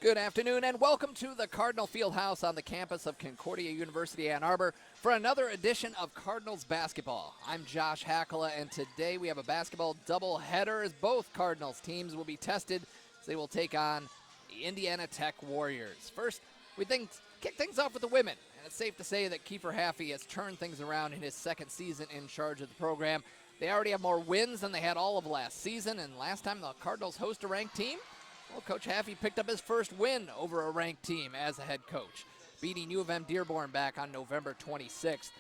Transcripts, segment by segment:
Good afternoon and welcome to the Cardinal Fieldhouse on the campus of Concordia University, Ann Arbor for another edition of Cardinals Basketball. I'm Josh Hackala, and today we have a basketball doubleheader as both Cardinals teams will be tested as they will take on the Indiana Tech Warriors. First, we kick things off with the women, and it's safe to say that Kiefer Haffey has turned things around in his second season in charge of the program. They already have more wins than they had all of last season, and last time the Cardinals host a ranked team, well, Coach Haffey picked up his first win over a ranked team as a head coach, beating U of M Dearborn back on November 26th.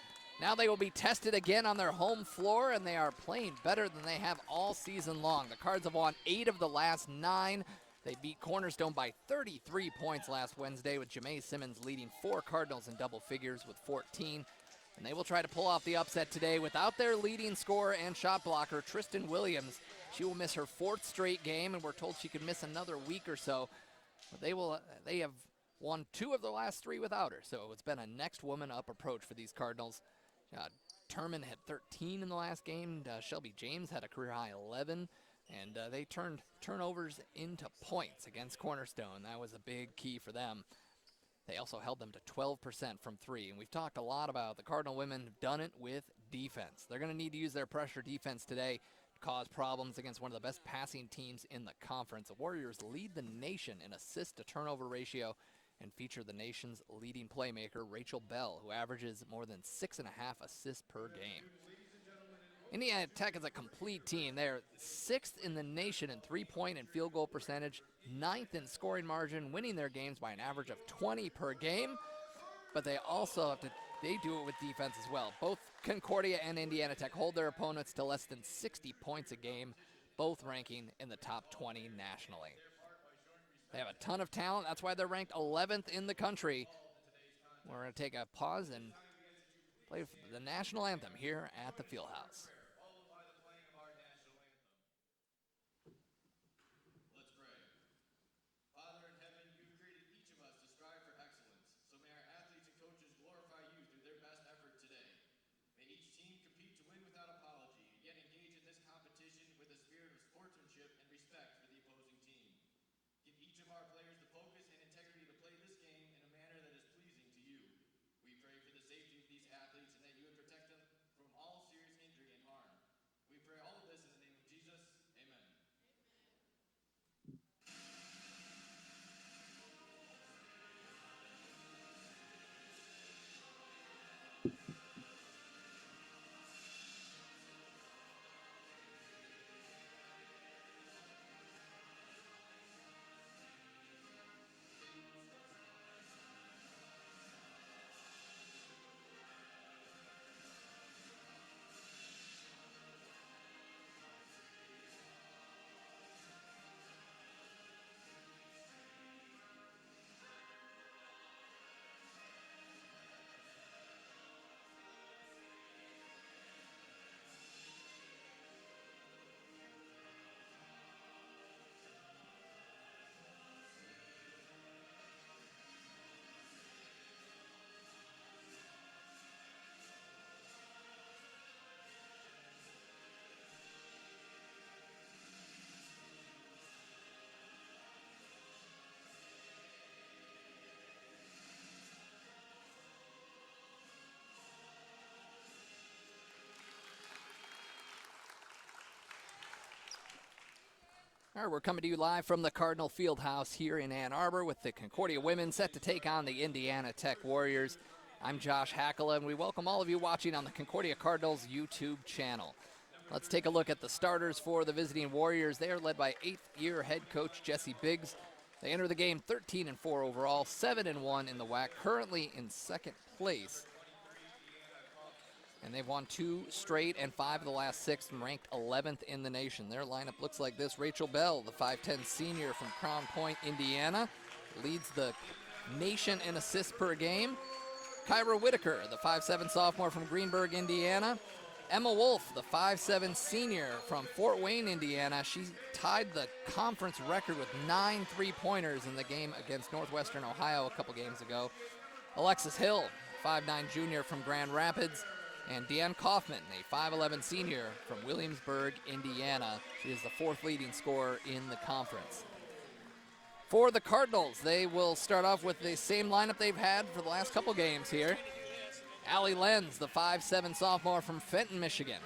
Now they will be tested again on their home floor, and they are playing better than they have all season long. The Cards have won 8 of the last 9. They beat Cornerstone by 33 points last Wednesday, with Jamae Simmons leading 4 Cardinals in double figures with 14. And they will try to pull off the upset today without their leading scorer and shot blocker, Tristan Williams. She will miss her 4th straight game, and we're told she could miss another week or so. But they have won 2 of the last 3 without her, so it's been a next woman up approach for these Cardinals. Turman had 13 in the last game. Shelby James had a career-high 11, and they turned turnovers into points against Cornerstone. That was a big key for them. They also held them to 12% from 3, and we've talked a lot about the Cardinal women have done it with defense. They're going to need to use their pressure defense today to cause problems against one of the best passing teams in the conference. The Warriors lead the nation in assist-to-turnover ratio and feature the nation's leading playmaker, Rachel Bell, who averages more than 6.5 assists per game. Indiana Tech is a complete team. They're 6th in the nation in three-point and field goal percentage, 9th in scoring margin, winning their games by an average of 20 per game. But they also they do it with defense as well. Both Concordia and Indiana Tech hold their opponents to less than 60 points a game, both ranking in the top 20 nationally. They have a ton of talent. That's why they're ranked 11th in the country. We're going to take a pause and play the national anthem here at the Fieldhouse. All right, we're coming to you live from the Cardinal Fieldhouse here in Ann Arbor with the Concordia women set to take on the Indiana Tech Warriors. I'm Josh Hackala, and we welcome all of you watching on the Concordia Cardinals YouTube channel. Let's take a look at the starters for the visiting Warriors. They are led by 8th-year head coach Jesse Biggs. They enter the game 13-4 overall, 7-1 in the WHAC, currently in 2nd place. And they've won 2 straight and 5 of the last 6 and ranked 11th in the nation. Their lineup looks like this. Rachel Bell, the 5'10 senior from Crown Point, Indiana, leads the nation in assists per game. Kyra Whitaker, the 5'7 sophomore from Greenburgh, Indiana. Emma Wolf, the 5'7 senior from Fort Wayne, Indiana. She tied the conference record with 9 3-pointers in the game against Northwestern Ohio a couple games ago. Alexis Hill, 5'9 junior from Grand Rapids. And Deanne Kaufman, a 5'11 senior from Williamsburg, Indiana. She is the 4th leading scorer in the conference. for the Cardinals. They will start off with the same lineup they've had for the last couple games here. Allie Lenz, the 5'7" sophomore from Fenton, Michigan.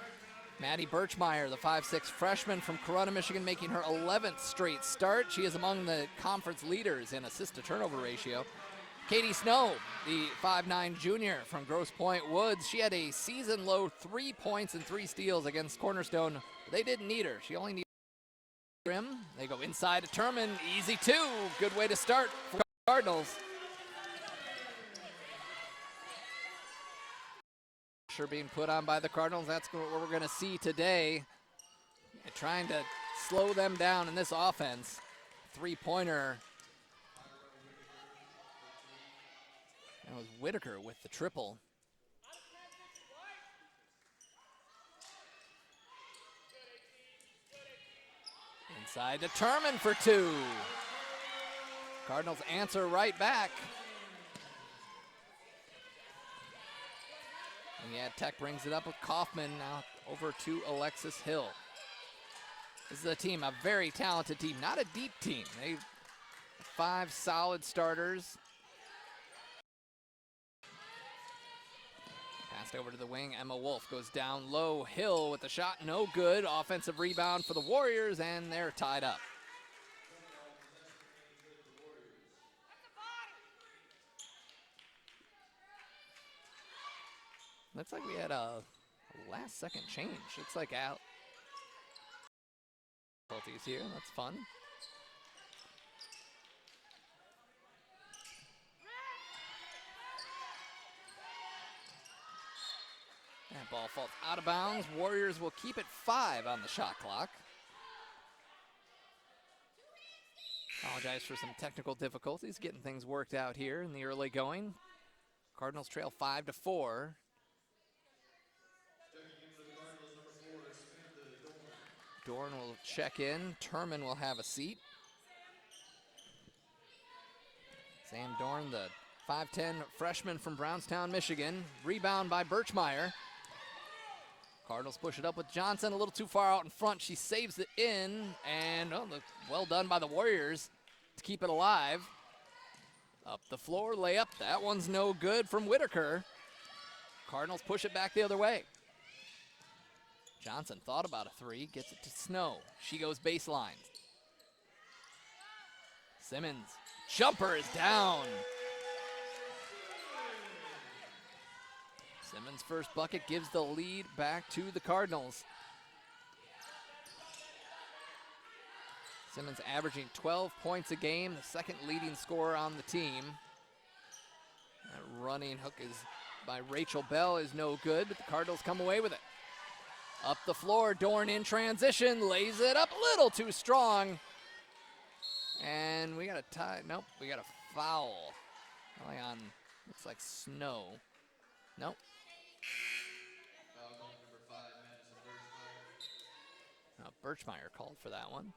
Maddie Birchmeyer, the 5'6" freshman from Corunna, Michigan, making her 11th straight start. She is among the conference leaders in assist-to-turnover ratio. Katie Snow, the 5'9" junior from Grosse Pointe Woods. She had a season-low 3 points and 3 steals against Cornerstone. They didn't need her. She only needed rim. They go inside to Turman. Easy two. Good way to start for Cardinals. Pressure being put on by the Cardinals. That's what we're going to see today. They're trying to slow them down in this offense. Three-pointer. That was Whitaker with the triple. Inside to Turman for 2. Cardinals answer right back. And yeah, Tech brings it up with Kaufman now over to Alexis Hill. This is a team, a very talented team, not a deep team. They have 5 solid starters. Passed over to the wing. Emma Wolf goes down low. Hill with the shot, no good. Offensive rebound for the Warriors, and they're tied up. Looks like we had a last-second change. Looks like out. Difficulties here. That's fun. That ball falls out of bounds. Warriors will keep it 5 on the shot clock. Apologize for some technical difficulties, getting things worked out here in the early going. Cardinals trail 5-4. Dorn will check in. Turman will have a seat. Sam Dorn, the 5'10" freshman from Brownstown, Michigan. Rebound by Birchmeyer. Cardinals push it up with Johnson, a little too far out in front. She saves it in, and well done by the Warriors to keep it alive. Up the floor, layup. That one's no good from Whitaker. Cardinals push it back the other way. Johnson thought about a 3, gets it to Snow. She goes baseline. Simmons, jumper is down. Simmons' first bucket gives the lead back to the Cardinals. Simmons averaging 12 points a game, the second leading scorer on the team. That running hook is by Rachel Bell is no good, but the Cardinals come away with it. Up the floor, Dorn in transition, lays it up a little too strong. And we got a tie, nope, we got a foul. Probably on, looks like Snow. Nope. Birchmeyer called for that one.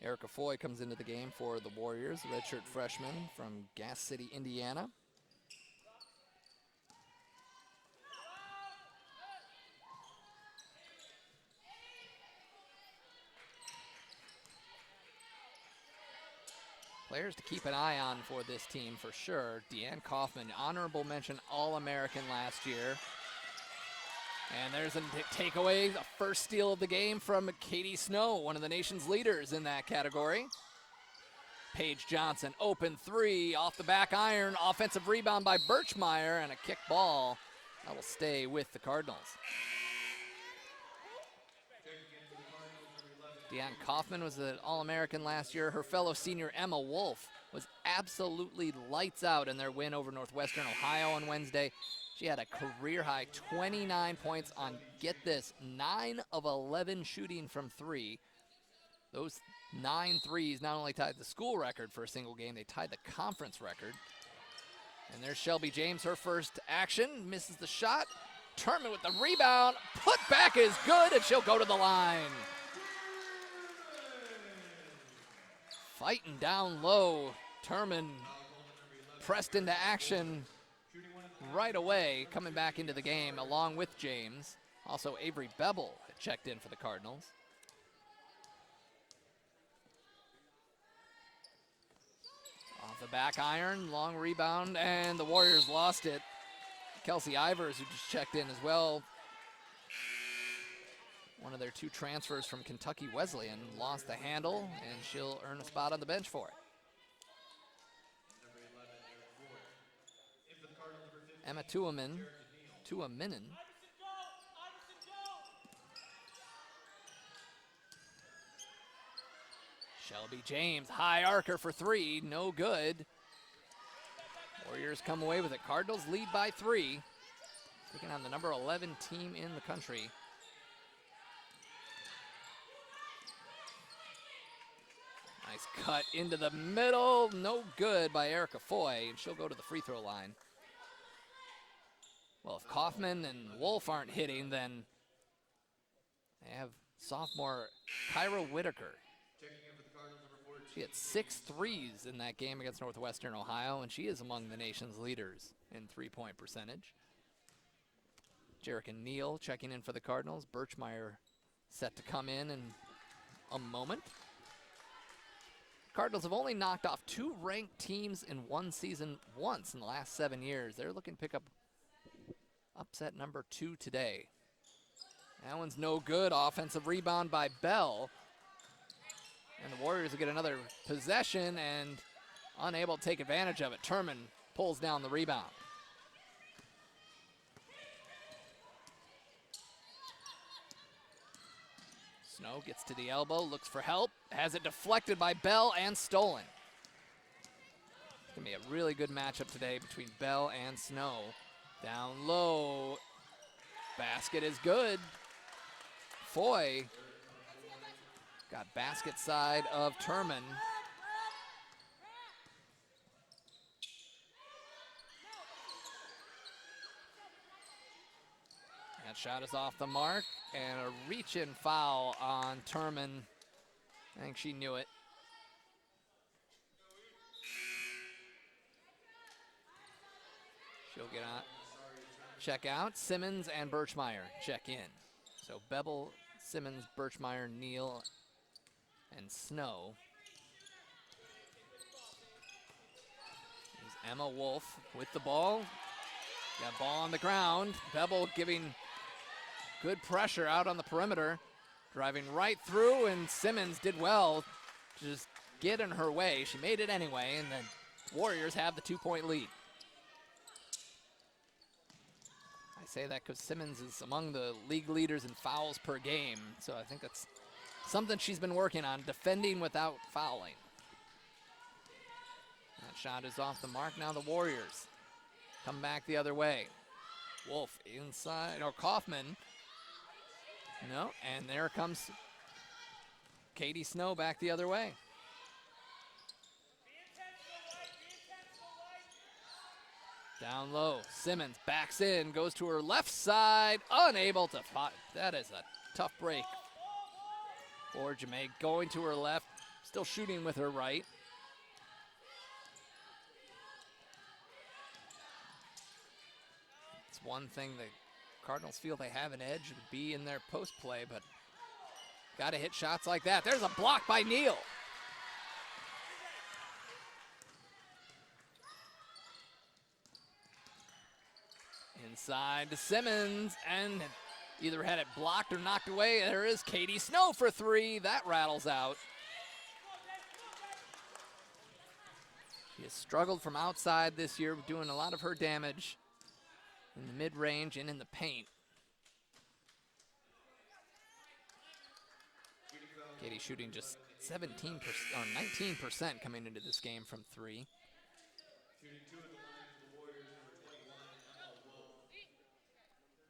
Erica Foy comes into the game for the Warriors, redshirt freshman from Gas City, Indiana. Players to keep an eye on for this team for sure. Deanne Kaufman, honorable mention All-American last year. And there's a takeaway, the first steal of the game from Katie Snow, one of the nation's leaders in that category. Paige Johnson, open 3, off the back iron, offensive rebound by Birchmeyer, and a kick ball that will stay with the Cardinals. Deanne Kaufman was an All-American last year. Her fellow senior Emma Wolf was absolutely lights out in their win over Northwestern Ohio on Wednesday. She had a career-high 29 points on, get this, 9 of 11 shooting from 3. Those 9 threes not only tied the school record for a single game, they tied the conference record. And there's Shelby James, her first action, misses the shot. Turman with the rebound, put back is good, and she'll go to the line. Fighting down low, Turman pressed into action right away, coming back into the game along with James. Also, Avery Bevel had checked in for the Cardinals. Off the back iron, long rebound, and the Warriors lost it. Kelsey Ivers, who just checked in as well, one of their 2 transfers from Kentucky Wesleyan, lost the handle, and she'll earn a spot on the bench for it. Emma Tuaminen. Shelby James, high arcer for 3, no good. Warriors come away with it. Cardinals lead by 3, taking on the number 11 team in the country. Nice cut into the middle, no good by Erica Foy, and she'll go to the free throw line. Well, if Kaufman and Wolf aren't hitting, then they have sophomore Kyra Whitaker. She had 6 threes in that game against Northwestern Ohio, and she is among the nation's leaders in three-point percentage. Jerica Neal checking in for the Cardinals. Birchmeyer set to come in a moment. Cardinals have only knocked off 2 ranked teams in one season once in the last 7 years. They're looking to pick up upset number 2 today. That one's no good. Offensive rebound by Bell. And the Warriors will get another possession and unable to take advantage of it. Turman pulls down the rebound. Snow gets to the elbow, looks for help, has it deflected by Bell and stolen. It's going to be a really good matchup today between Bell and Snow. Down low, basket is good. Foy got basket side of Turman. That shot is off the mark, and a reach-in foul on Turman. I think she knew it. She'll get on. Check out. Simmons and Birchmeyer check in. So Bevel, Simmons, Birchmeyer, Neal, and Snow. Here's Emma Wolf with the ball. Got ball on the ground. Bevel giving good pressure out on the perimeter. Driving right through, and Simmons did well to just get in her way. She made it anyway, and the Warriors have the 2-point lead. I say that because Simmons is among the league leaders in fouls per game, so I think that's something she's been working on, defending without fouling. That shot is off the mark. Now the Warriors come back the other way. Wolf inside, or Kaufman. No, and there comes Katie Snow back the other way. Down low, Simmons backs in, goes to her left side, unable to find. That is a tough break for Jamae. Going to her left, still shooting with her right. It's one thing the Cardinals feel they have an edge would be in their post play, but got to hit shots like that. There's a block by Neal. Inside to Simmons, and either had it blocked or knocked away. There is Katie Snow for 3. That rattles out. She has struggled from outside this year, doing a lot of her damage in the mid-range and in the paint. Katie shooting just 17% or 19% coming into this game from 3.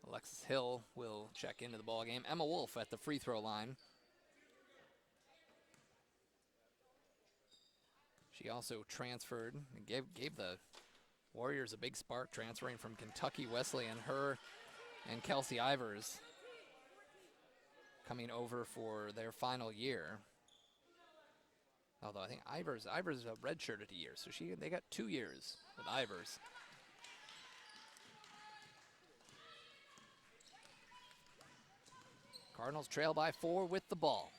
Alexis Hill will check into the ball game. Emma Wolf at the free throw line. She also transferred and gave the Warriors a big spark, transferring from Kentucky Wesleyan. Her and Kelsey Ivers coming over for their final year. Although I think Ivers is a redshirted a year, so they got 2 years with Ivers. Cardinals trail by 4 with the ball.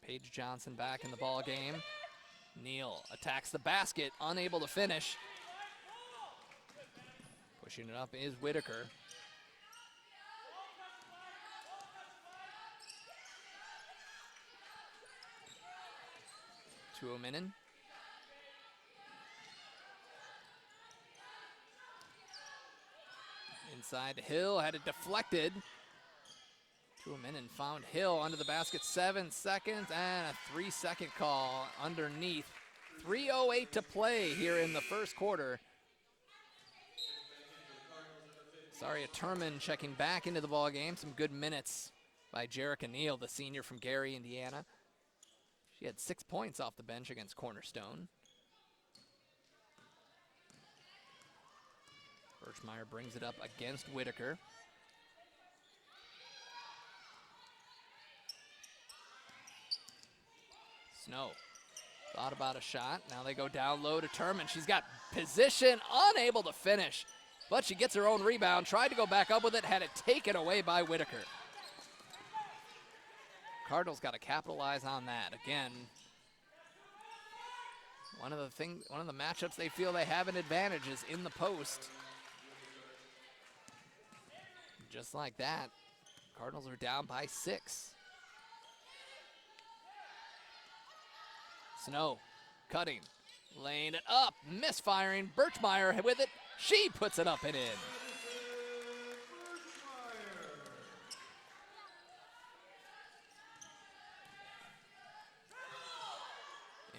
Paige Johnson back in the ball game. Neal attacks the basket, unable to finish. Pushing it up is Whitaker. Tuominen. Inside Hill, had it deflected. Tuominen found Hill under the basket, 7 seconds, and a 3-second call underneath. 3:08 to play here in the first quarter. Saria Turman checking back into the ball game. Some good minutes by Jerica Neal, the senior from Gary, Indiana. She had 6 points off the bench against Cornerstone. Birchmeyer brings it up against Whitaker. Snow thought about a shot. Now they go down low to Turman. She's got position, unable to finish, but she gets her own rebound. Tried to go back up with it, had it taken away by Whitaker. Cardinals got to capitalize on that. Again, one of the matchups they feel they have an advantage is in the post. Just like that, Cardinals are down by 6. Snow cutting, laying it up, misfiring. Birchmeyer with it. She puts it up and in.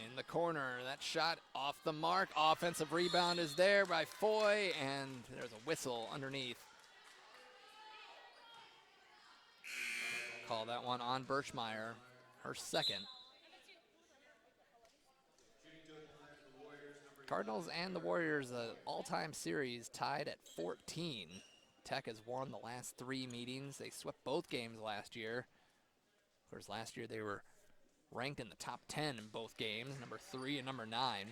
In the corner, that shot off the mark. Offensive rebound is there by Foy, and there's a whistle underneath. Call that one on Birchmeyer, her second. Cardinals and the Warriors, an all-time series tied at 14. Tech has won the last 3 meetings. They swept both games last year. Of course, last year they were ranked in the top 10 in both games, number 3 and number 9.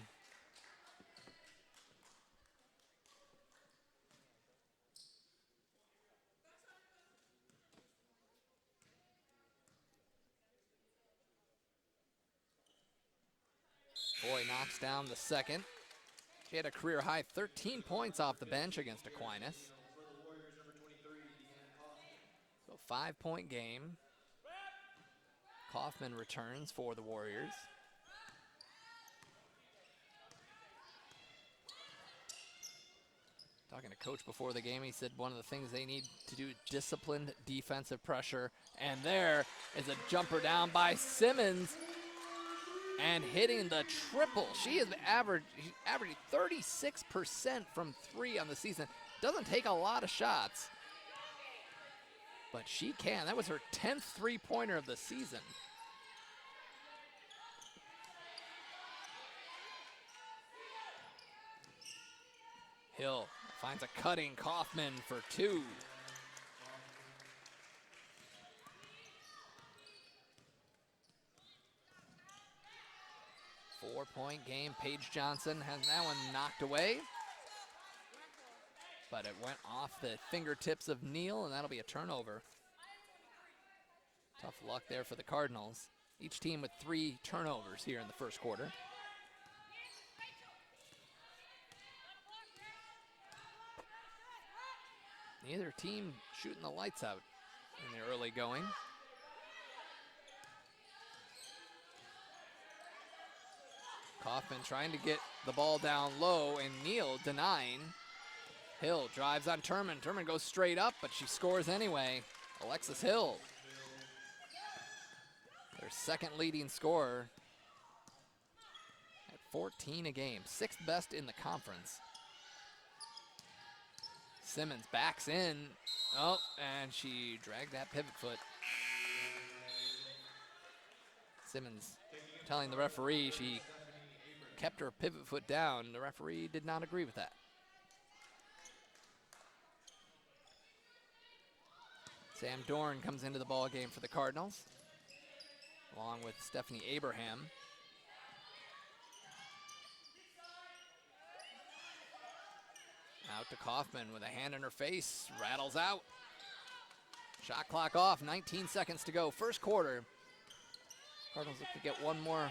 Foy knocks down the second. She had a career-high 13 points off the bench against Aquinas. So 5-point game. Kaufman returns for the Warriors. Talking to Coach before the game, he said one of the things they need to do is disciplined defensive pressure. And there is a jumper down by Simmons. And hitting the triple. She is averaging 36% from 3 on the season. Doesn't take a lot of shots, but she can. That was her 10th three-pointer of the season. Hill finds a cutting Kaufman for 2. Four-point game. Paige Johnson has that one knocked away, but it went off the fingertips of Neal, and that'll be a turnover. Tough luck there for the Cardinals. Each team with 3 turnovers here in the first quarter. Neither team shooting the lights out in the early going. Kaufman trying to get the ball down low, and Neal denying. Hill drives on Turman. Turman goes straight up, but she scores anyway. Alexis Hill, their second leading scorer at 14 a game, 6th best in the conference. Simmons backs in. Oh, and she dragged that pivot foot. Simmons telling the referee she kept her pivot foot down. The referee did not agree with that. Sam Dorn comes into the ball game for the Cardinals, along with Stephanie Abraham. Out to Kaufman with a hand in her face, rattles out. Shot clock off, 19 seconds to go. First quarter. Cardinals look to get one more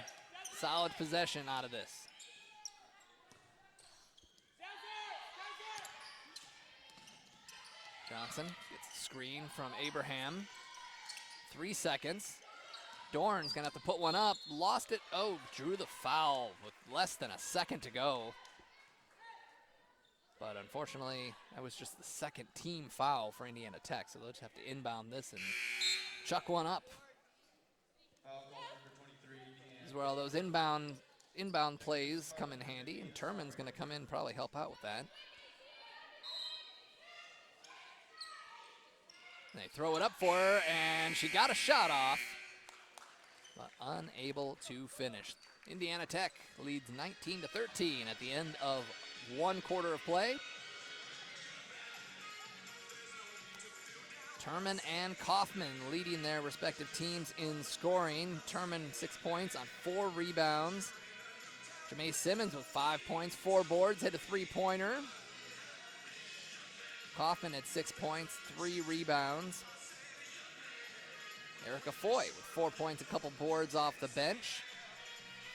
solid possession out of this. Johnson gets a screen from Abraham. 3 seconds. Dorn's gonna have to put one up. Lost it. Oh, drew the foul with less than a second to go. But unfortunately, that was just the second team foul for Indiana Tech, so they'll just have to inbound this and chuck one up. This is where all those inbound plays come in handy, and Turman's gonna come in and probably help out with that. They throw it up for her, and she got a shot off, but unable to finish. Indiana Tech leads 19-13 at the end of 1 quarter of play. Turman and Kaufman leading their respective teams in scoring. Turman 6 points on 4 rebounds. Jamae Simmons with 5 points, 4 boards, hit a 3-pointer. Kaufman had 6 points, 3 rebounds. Erica Foy with 4 points, a couple boards off the bench.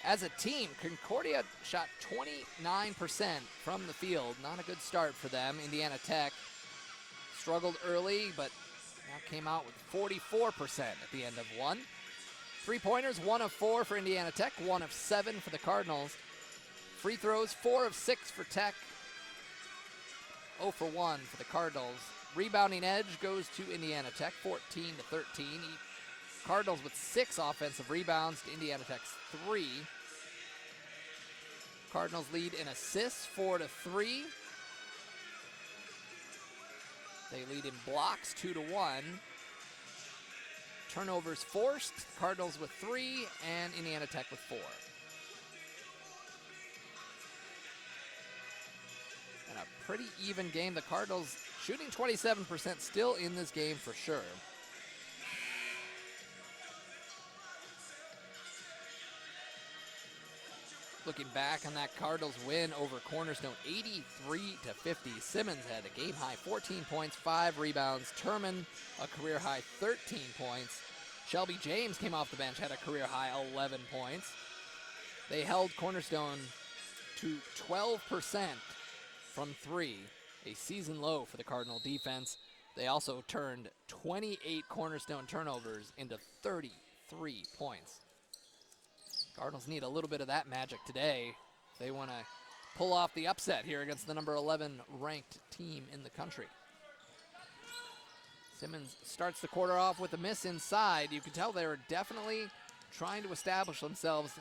As a team, Concordia shot 29% from the field. Not a good start for them. Indiana Tech struggled early, but now came out with 44% at the end of 1. 3-pointers, 1 of 4 for Indiana Tech, 1 of 7 for the Cardinals. Free throws, 4 of 6 for Tech, 0 for 1 for the Cardinals. Rebounding edge goes to Indiana Tech, 14-13. Cardinals with 6 offensive rebounds to Indiana Tech's 3. Cardinals lead in assists, 4-3. They lead in blocks, 2-1. Turnovers forced, Cardinals with 3 and Indiana Tech with 4. And a pretty even game. The Cardinals shooting 27% still in this game for sure. Looking back on that Cardinals win over Cornerstone, 83-50. Simmons had a game-high 14 points, 5 rebounds. Turman, a career-high 13 points. Shelby James came off the bench, had a career-high 11 points. They held Cornerstone to 12% from 3, a season low for the Cardinal defense. They also turned 28 Cornerstone turnovers into 33 points. Cardinals need a little bit of that magic today. They want to pull off the upset here against the number 11 ranked team in the country. Simmons starts the quarter off with a miss inside. You can tell they were definitely trying to establish themselves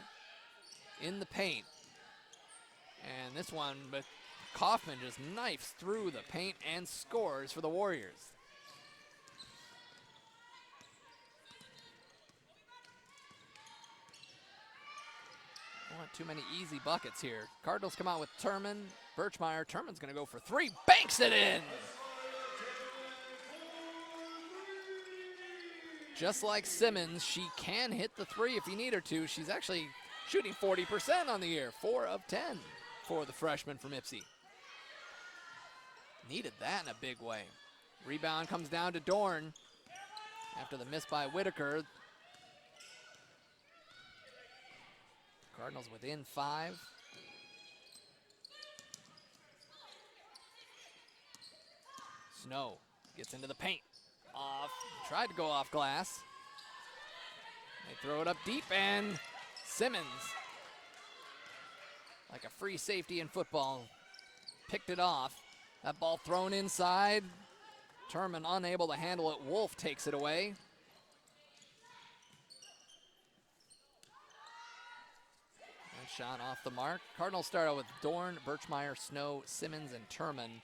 in the paint. And this one, but Kaufman just knifes through the paint and scores for the Warriors. Not too many easy buckets here. Cardinals come out with Turman, Birchmeyer. Turman's going to go for 3, banks it in! Just like Simmons, she can hit the 3 if you need her to. She's actually shooting 40% on the year, 4 of 10 for the freshman from Ipsy. Needed that in a big way. Rebound comes down to Dorn after the miss by Whitaker. Cardinals within 5. Snow gets into the paint. Off, tried to go off glass. They throw it up deep, and Simmons, like a free safety in football, picked it off. That ball thrown inside. Turman unable to handle it. Wolf takes it away. That shot off the mark. Cardinals start out with Dorn, Birchmeyer, Snow, Simmons, and Turman.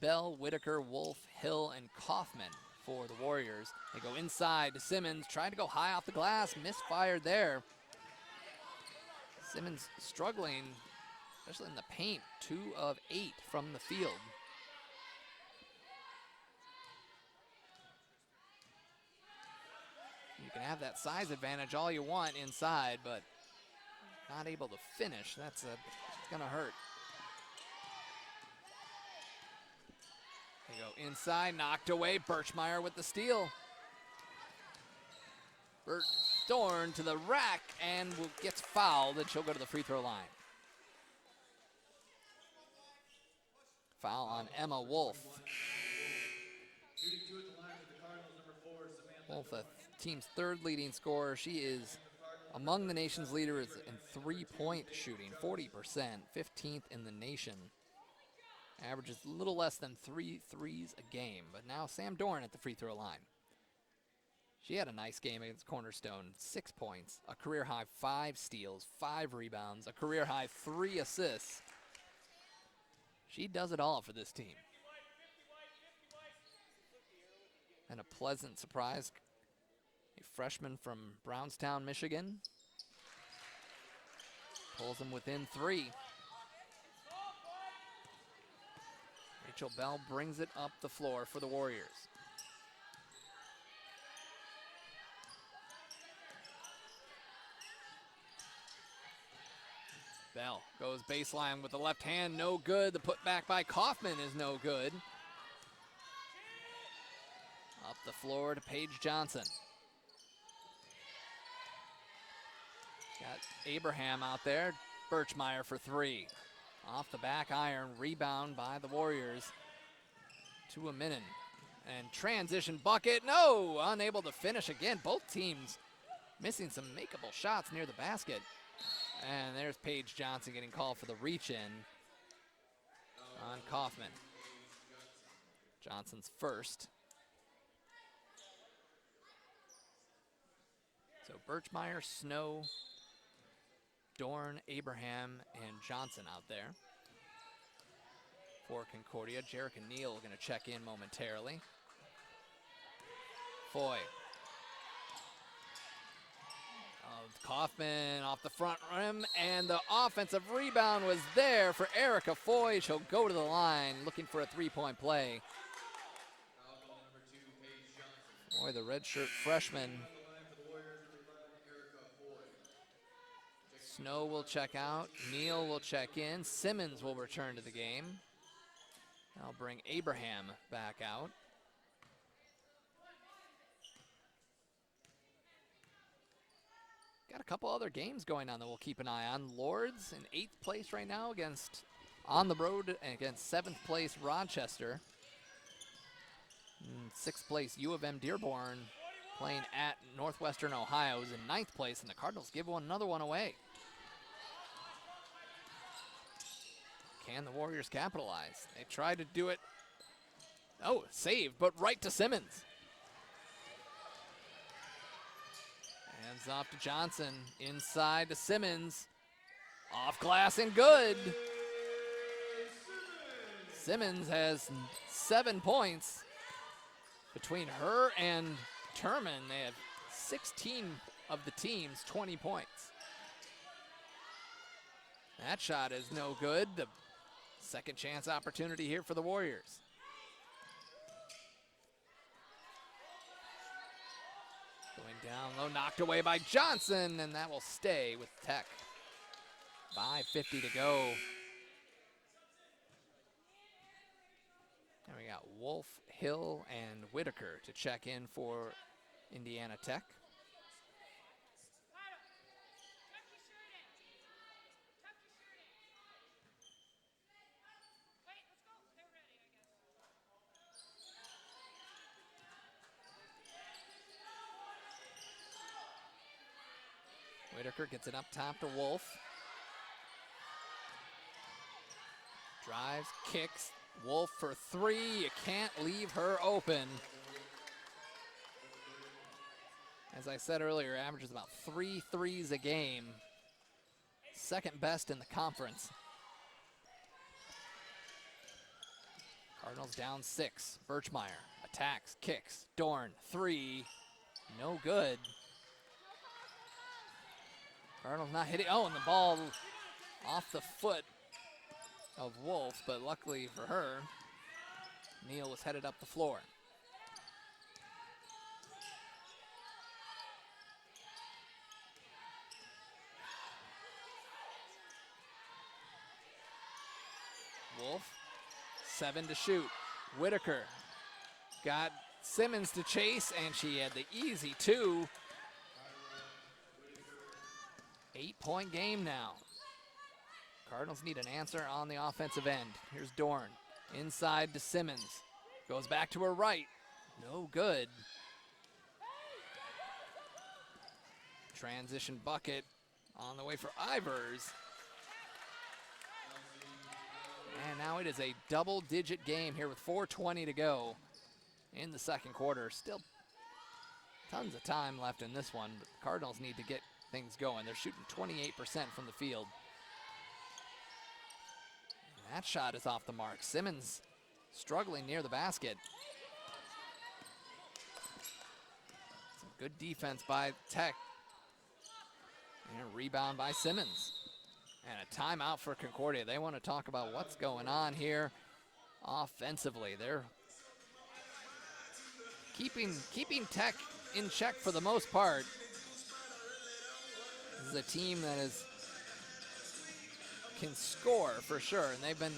Bell, Whitaker, Wolf, Hill, and Kaufman for the Warriors. They go inside to Simmons, trying to go high off the glass, misfired there. Simmons struggling, especially in the paint, 2 of 8 from the field. You can have that size advantage all you want inside, but not able to finish. That's gonna hurt. They go inside, knocked away. Birchmeyer with the steal. Dorn to the rack and gets fouled, and she'll go to the free throw line. Foul on Emma Wolf. Wolf, the team's third leading scorer. She is among the nation's leaders in three-point shooting, 40%, 15th in the nation. Averages a little less than 3 threes a game, but now Sam Dorn at the free throw line. She had a nice game against Cornerstone, 6 points, a career high 5 steals, 5 rebounds, a career high 3 assists. She does it all for this team. And a pleasant surprise, a freshman from Brownstown, Michigan. Pulls them within 3. Rachel Bell brings it up the floor for the Warriors. Bell goes baseline with the left hand, no good. The putback by Kaufman is no good. Up the floor to Paige Johnson. Got Abraham out there. Birchmeyer for 3. Off the back iron, rebound by the Warriors. To Aminin. And transition bucket, no! Unable to finish again. Both teams missing some makeable shots near the basket. And there's Paige Johnson getting called for the reach-in on Kaufman. Johnson's first. So Birchmeyer, Snow, Dorn, Abraham, and Johnson out there. For Concordia, Jerica Neal going to check in momentarily. Foy. Kaufman off the front rim, and the offensive rebound was there for Erica Foy. She'll go to the line looking for a three-point play. Foy, the redshirt freshman. Snow will check out. Neal will check in. Simmons will return to the game. I'll bring Abraham back out. Got a couple other games going on that we'll keep an eye on. Lords in 8th place right now on the road against 7th place Rochester. 6th place U of M Dearborn playing at Northwestern Ohio is in 9th place, and the Cardinals give another one away. Can the Warriors capitalize? They tried to do it. Oh, saved, but right to Simmons. Hands off to Johnson, inside to Simmons. Off glass and good. Simmons has 7 points. Between her and Turman, they have 16 of the team's 20 points. That shot is no good. The second chance opportunity here for the Warriors. Going down low, knocked away by Johnson, and that will stay with Tech. 5:50 to go. And we got Wolf, Hill, and Whitaker to check in for Indiana Tech. Whitaker gets it up top to Wolf. Drives, kicks. Wolf for 3. You can't leave her open. As I said earlier, averages about 3 threes a game. Second best in the conference. Cardinals down 6. Birchmeyer attacks, kicks. Dorn, 3. No good. Cardinals not hitting. Oh, and the ball off the foot of Wolf, but luckily for her, Neal was headed up the floor. Wolf, 7 to shoot. Whitaker got Simmons to chase, and she had the easy 2. 8-point game now. Cardinals need an answer on the offensive end. Here's Dorn. Inside to Simmons. Goes back to her right. No good. Transition bucket on the way for Ivers. And now it is a double-digit game here with 4:20 to go in the second quarter. Still tons of time left in this one, but the Cardinals need to get things going. They're shooting 28% from the field. And that shot is off the mark. Simmons struggling near the basket. Some good defense by Tech. And a rebound by Simmons. And a timeout for Concordia. They want to talk about what's going on here offensively. They're keeping Tech in check for the most part. This is a team that can score for sure, and they've been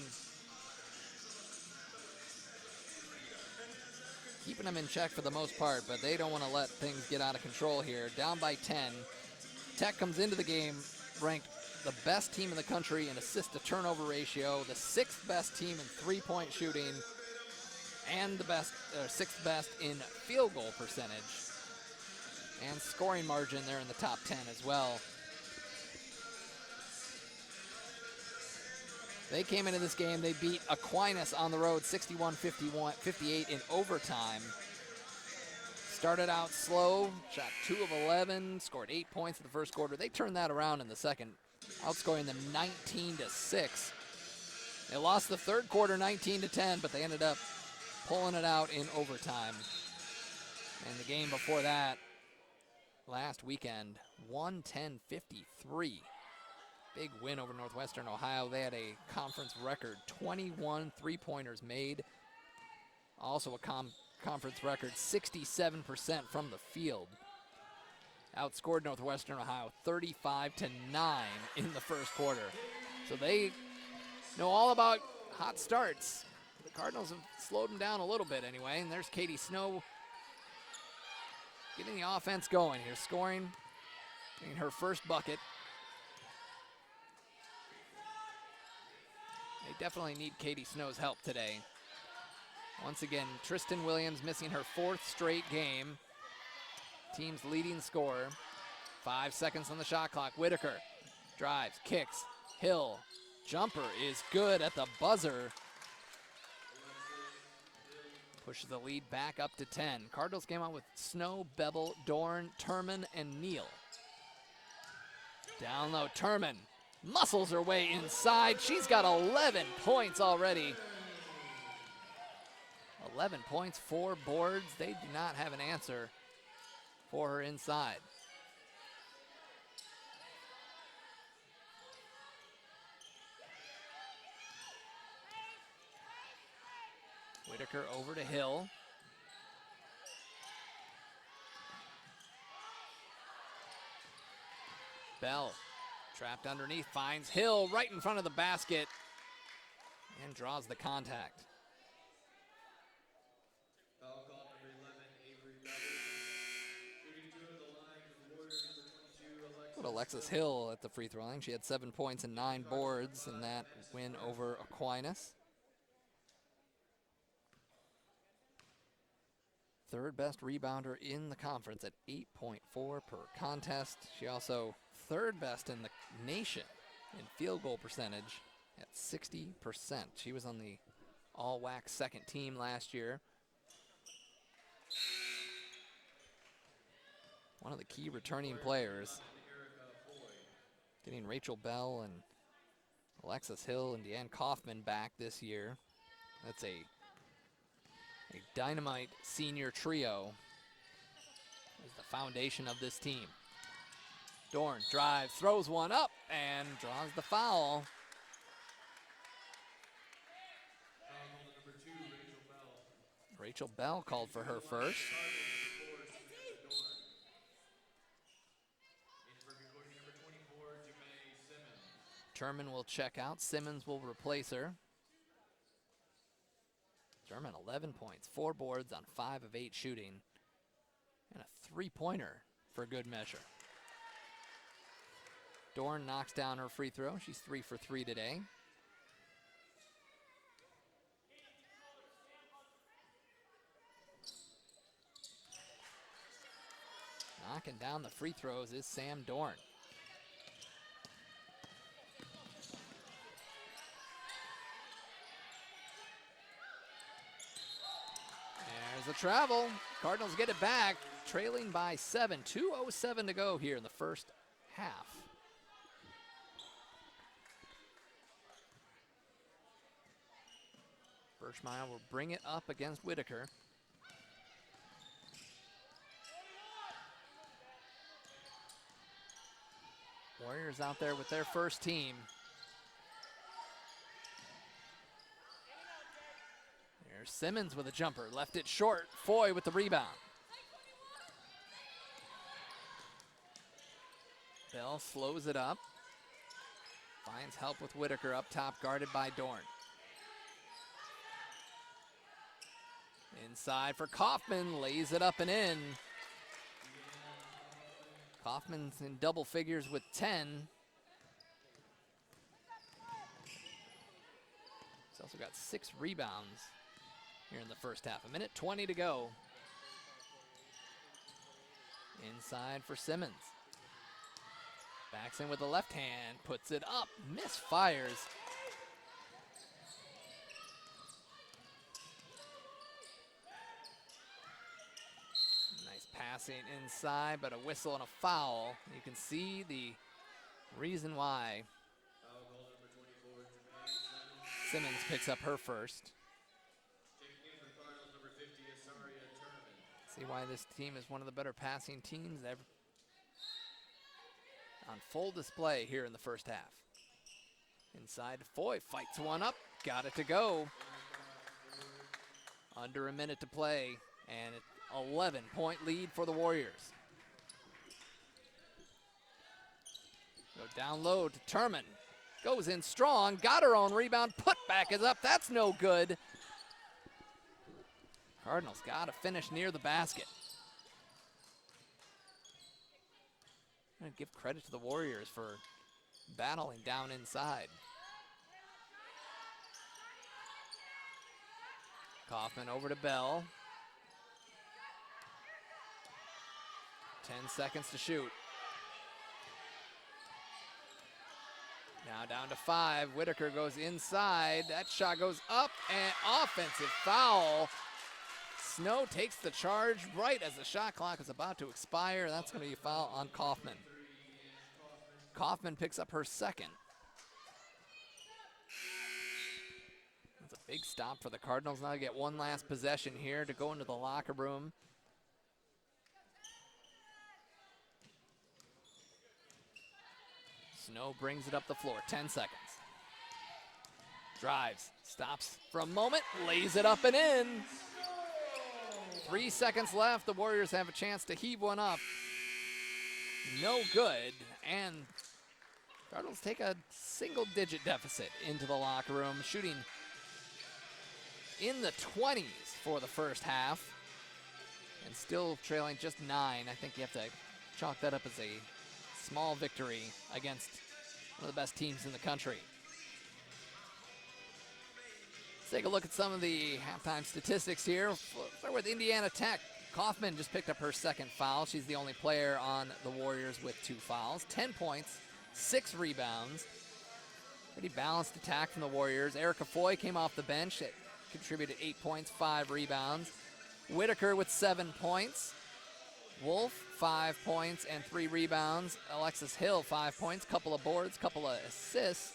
keeping them in check for the most part, but they don't want to let things get out of control here. Down by 10. Tech comes into the game ranked the best team in the country in assist-to-turnover ratio, the 6th best team in three-point shooting, and the sixth best in field goal percentage. And scoring margin, they're in the top 10 as well. They came into this game, they beat Aquinas on the road 61-58 in overtime. Started out slow, shot 2 of 11, scored 8 points in the first quarter. They turned that around in the second, outscoring them 19-6. They lost the third quarter 19-10, but they ended up pulling it out in overtime. And the game before that, last weekend, 110-53. Big win over Northwestern Ohio. They had a conference record, 21 three-pointers made. Also a conference record, 67% from the field. Outscored Northwestern Ohio 35-9 in the first quarter. So they know all about hot starts. The Cardinals have slowed them down a little bit anyway. And there's Katie Snow getting the offense going here, scoring, getting her first bucket. They definitely need Katie Snow's help today. Once again, Tristan Williams missing her 4th straight game. Team's leading scorer. 5 seconds on the shot clock. Whitaker drives, kicks, Hill. Jumper is good at the buzzer. Pushes the lead back up to 10. Cardinals came out with Snow, Bevel, Dorn, Turman, and Neal. Down low, Turman muscles her way inside. She's got 11 points already. 11 points, 4 boards. They do not have an answer for her inside. Whitaker over to Hill. Bell trapped underneath, finds Hill right in front of the basket and draws the contact. Put Alexis Hill at the free throw line. She had 7 points and 9 boards in that win over Aquinas. 3rd best rebounder in the conference at 8.4 per contest. She also 3rd best in the nation in field goal percentage at 60%. She was on the all WHAC second team last year. One of the key returning players. Getting Rachel Bell and Alexis Hill and Deanne Kaufman back this year. That's a dynamite senior trio is the foundation of this team. Dorn drives, throws one up, and draws the foul. Rachel Bell called for her first. Turman will check out. Simmons will replace her. Turman 11 points, 4 boards on 5 of 8 shooting, and a 3-pointer for good measure. Dorn knocks down her free throw. She's 3 for 3 today. Knocking down the free throws is Sam Dorn. There's a travel. Cardinals get it back, trailing by 7. 2:07 to go here in the first half. Birchmeyer will bring it up against Whitaker. Warriors out there with their first team. There's Simmons with a jumper, left it short. Foy with the rebound. Bell slows it up. Finds help with Whitaker up top, guarded by Dorn. Inside for Kaufman, lays it up and in. Kaufman's in double figures with 10. He's also got 6 rebounds here in the first half. 1:20 to go. Inside for Simmons. Backs in with the left hand, puts it up, misfires. Passing inside, but a whistle and a foul. You can see the reason why. Simmons picks up her first. See why this team is one of the better passing teams ever. On full display here in the first half. Inside, Foy fights one up, got it to go. Under a minute to play, and 11-point lead for the Warriors. Go down low to Turman. Goes in strong, got her own rebound, putback is up, that's no good. Cardinals got to finish near the basket. I'm going to give credit to the Warriors for battling down inside. Kaufman over to Bell. 10 seconds to shoot. Now down to 5. Whitaker goes inside. That shot goes up and offensive foul. Snow takes the charge right as the shot clock is about to expire. That's going to be a foul on Kaufman. Kaufman picks up her second. That's a big stop for the Cardinals. Now they get one last possession here to go into the locker room. Snow brings it up the floor, 10 seconds. Drives, stops for a moment, lays it up and in. 3 seconds left, the Warriors have a chance to heave one up. No good, and Cardinals take a single-digit deficit into the locker room, shooting in the 20s for the first half, and still trailing just 9. I think you have to chalk that up as a small victory against one of the best teams in the country. Let's take a look at some of the halftime statistics here. We'll start with Indiana Tech. Kaufman just picked up her second foul. She's the only player on the Warriors with 2 fouls. 10 points, 6 rebounds. Pretty balanced attack from the Warriors. Erica Foy came off the bench. It contributed 8 points, 5 rebounds. Whitaker with 7 points. Wolf, 5 points and 3 rebounds. Alexis Hill, 5 points, couple of boards, couple of assists.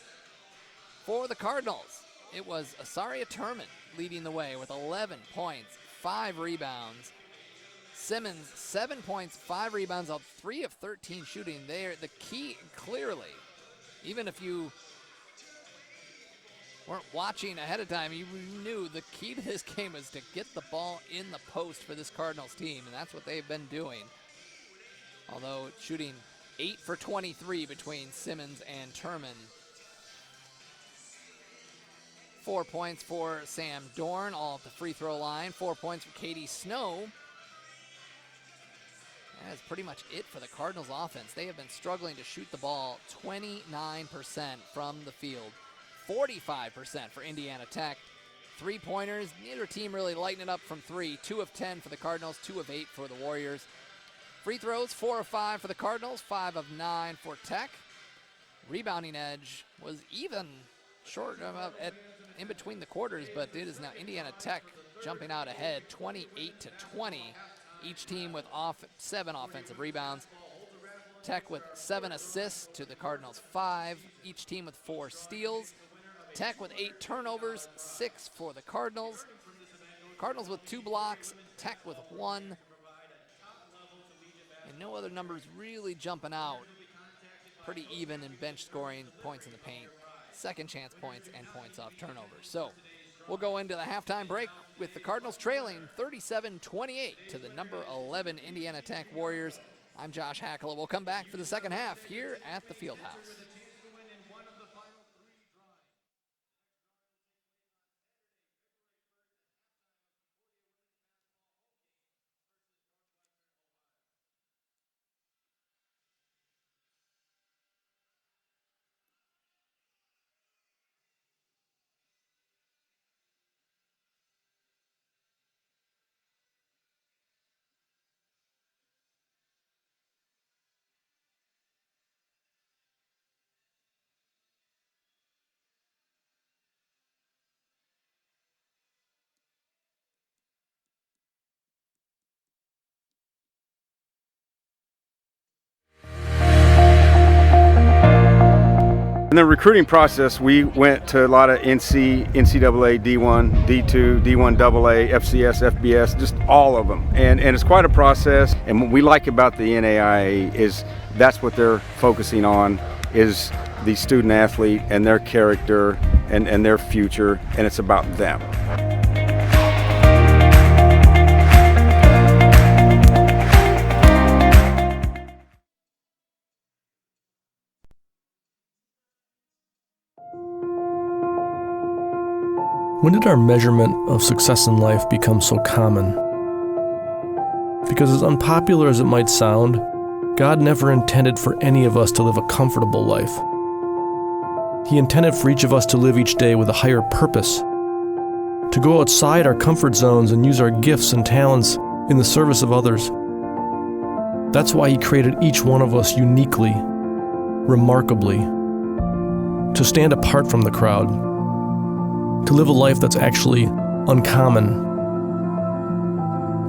For the Cardinals, it was Asaria Turman leading the way with 11 points, 5 rebounds. Simmons, 7 points, 5 rebounds, on 3 of 13 shooting. There, the key clearly, even if you weren't watching ahead of time, you knew the key to this game is to get the ball in the post for this Cardinals team, and that's what they've been doing. Although shooting 8 for 23 between Simmons and Turman. 4 points for Sam Dorn, all at the free throw line. 4 points for Katie Snow. is pretty much it for the Cardinals offense. They have been struggling to shoot the ball 29% from the field, 45% for Indiana Tech. Three-pointers, neither team really lighting it up from three. 2 of 10 for the Cardinals, 2 of 8 for the Warriors. Free throws, 4 of 5 for the Cardinals, 5 of 9 for Tech. Rebounding edge was even short in between the quarters, but it is now Indiana Tech jumping out ahead, 28-20. Each team with 7 offensive rebounds. Tech with 7 assists to the Cardinals 5. Each team with 4 steals. Tech with 8 turnovers, 6 for the Cardinals. Cardinals with 2 blocks, Tech with 1. And no other numbers really jumping out. Pretty even in bench scoring, points in the paint, second chance points, and points off turnovers. So we'll go into the halftime break with the Cardinals trailing 37-28 to the number 11 Indiana Tech Warriors. I'm Josh Hackala. We'll come back for the second half here at the Fieldhouse. In the recruiting process, we went to a lot of NCAA, D1, D2, D1 AA, FCS, FBS, just all of them. And it's quite a process. And what we like about the NAIA is that's what they're focusing on, is the student athlete and their character and their future, and it's about them. When did our measurement of success in life become so common? Because as unpopular as it might sound, God never intended for any of us to live a comfortable life. He intended for each of us to live each day with a higher purpose, to go outside our comfort zones and use our gifts and talents in the service of others. That's why He created each one of us uniquely, remarkably, to stand apart from the crowd, to live a life that's actually uncommon.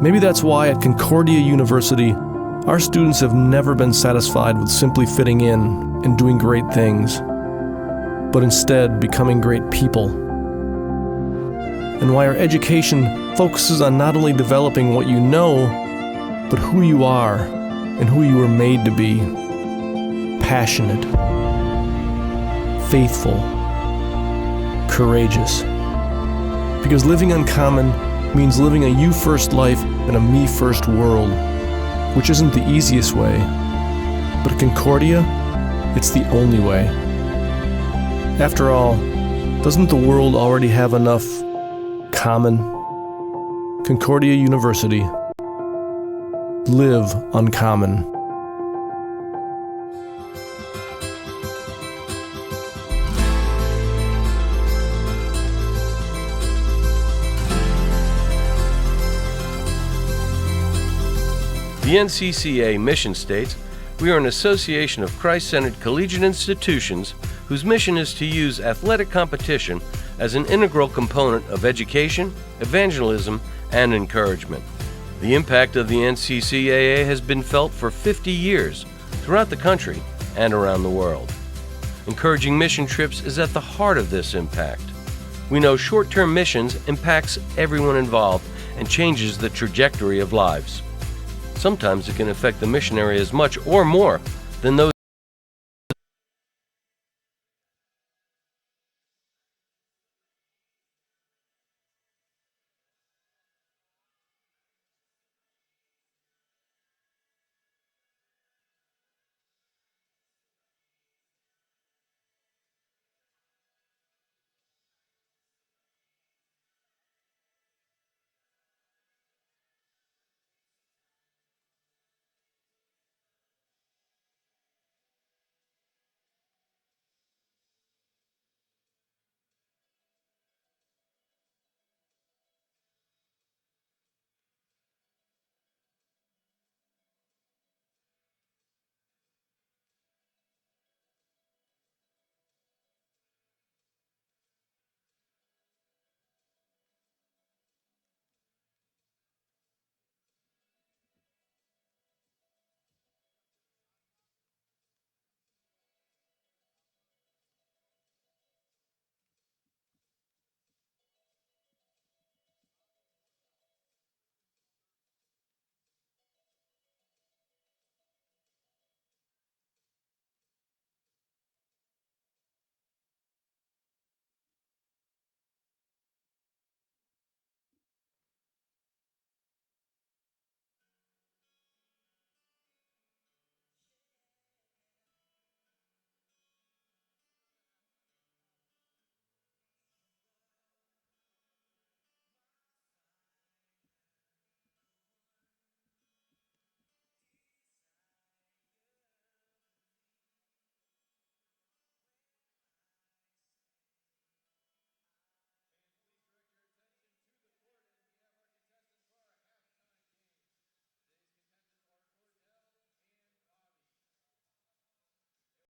Maybe that's why at Concordia University, our students have never been satisfied with simply fitting in and doing great things, but instead becoming great people. And why our education focuses on not only developing what you know, but who you are and who you were made to be. Passionate, faithful, courageous. Because living uncommon means living a you-first life in a me-first world, which isn't the easiest way. But at Concordia, it's the only way. After all, doesn't the world already have enough common? Concordia University. Live uncommon. The NCCA mission states, "We are an association of Christ-centered collegiate institutions whose mission is to use athletic competition as an integral component of education, evangelism, and encouragement." The impact of the NCCAA has been felt for 50 years throughout the country and around the world. Encouraging mission trips is at the heart of this impact. We know short-term missions impacts everyone involved and changes the trajectory of lives. Sometimes it can affect the missionary as much or more than those